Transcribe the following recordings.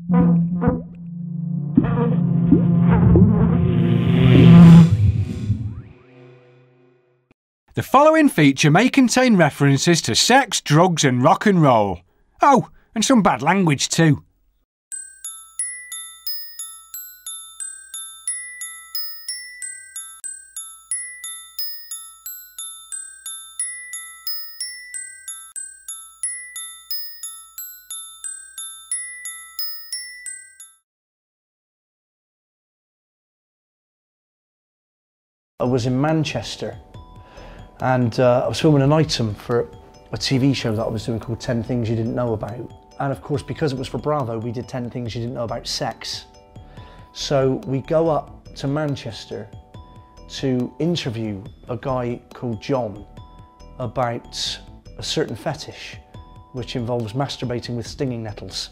The following feature may contain references to sex, drugs and rock and roll. Oh, and some bad language too. I was in Manchester and I was filming an item for a TV show that I was doing called 10 Things You Didn't Know About. And of course, because it was for Bravo, we did 10 Things You Didn't Know About Sex. So we go up to Manchester to interview a guy called John about a certain fetish which involves masturbating with stinging nettles.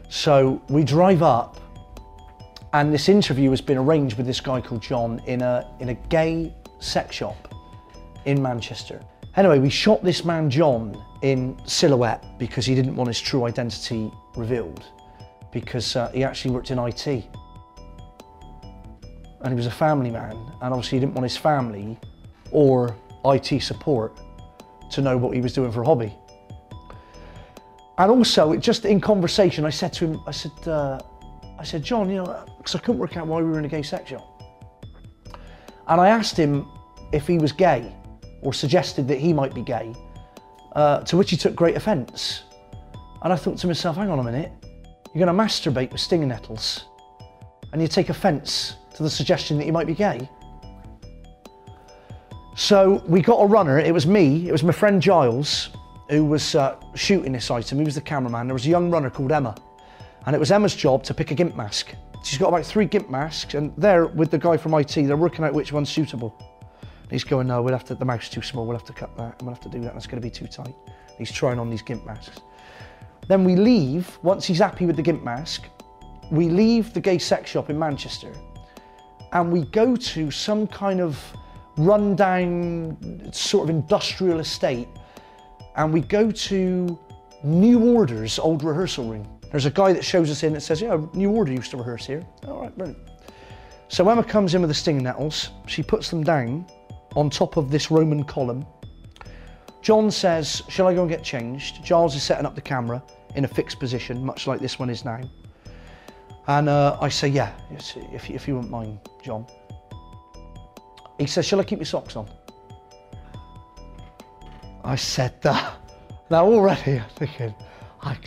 So we drive up, and this interview has been arranged with this guy called John in a gay sex shop in Manchester. Anyway, we shot this man John in silhouette because he didn't want his true identity revealed, because he actually worked in IT. And he was a family man, and obviously he didn't want his family or IT support to know what he was doing for a hobby. And also, just in conversation, I said to him, I said, John, you know, because I couldn't work out why we were in a gay sex shop. And I asked him if he was gay, or suggested that he might be gay, to which he took great offence. And I thought to myself, hang on a minute, you're going to masturbate with stinging nettles, and you take offence to the suggestion that you might be gay? So we got a runner, it was me, it was my friend Giles, who was shooting this item. He was the cameraman. There was a young runner called Emma. And it was Emma's job to pick a GIMP mask. She's got about 3 GIMP masks, and there with the guy from IT, they're working out which one's suitable. And he's going, no, the mouth's too small, we'll have to cut that, and we'll have to do that, and it's gonna be too tight. And he's trying on these GIMP masks. Then we leave, once he's happy with the GIMP mask, we leave the gay sex shop in Manchester, and we go to some kind of rundown, sort of industrial estate, and we go to New Order's old rehearsal room. There's a guy that shows us in that says, yeah, New Order used to rehearse here. All right, brilliant. So Emma comes in with the stinging nettles. She puts them down on top of this Roman column. John says, shall I go and get changed? Giles is setting up the camera in a fixed position, much like this one is now. And I say, yeah, if you wouldn't mind, John. He says, shall I keep your socks on? I said that. Now already I'm thinking,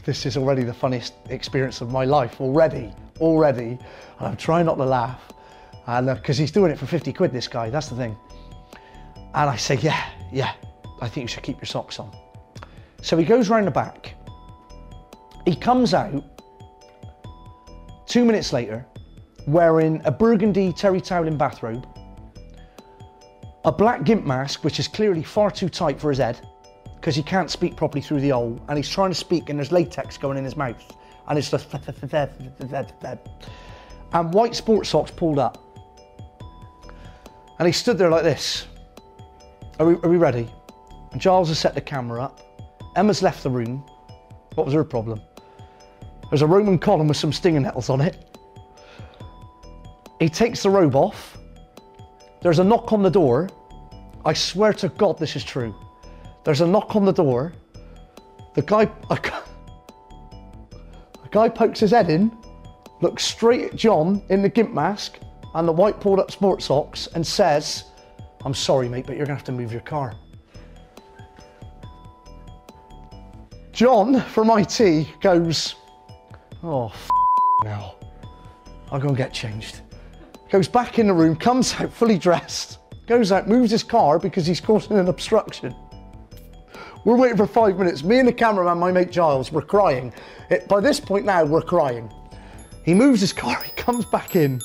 this is already the funniest experience of my life, already. And I'm trying not to laugh, and because he's doing it for 50 quid, this guy, that's the thing. And I say, yeah, I think you should keep your socks on. So he goes round the back. He comes out 2 minutes later, wearing a burgundy terry toweling bathrobe, a black GIMP mask, which is clearly far too tight for his head, because he can't speak properly through the hole, and he's trying to speak and there's latex going in his mouth, and it's just and white sports socks pulled up. And he stood there like this. Are we ready? And Giles has set the camera up. Emma's left the room. What was her problem? There's a Roman column with some stinging nettles on it. He takes the robe off. There's a knock on the door. I swear to God this is true. There's a knock on the door. A guy pokes his head in, looks straight at John in the GIMP mask and the white pulled up sports socks and says, I'm sorry mate, but you're gonna have to move your car. John from IT goes, oh now, I'll go and get changed. Goes back in the room, comes out fully dressed, goes out, moves his car because he's causing an obstruction. We're waiting for 5 minutes. Me and the cameraman, my mate Giles, we're crying. By this point now, we're crying. He moves his car, he comes back in.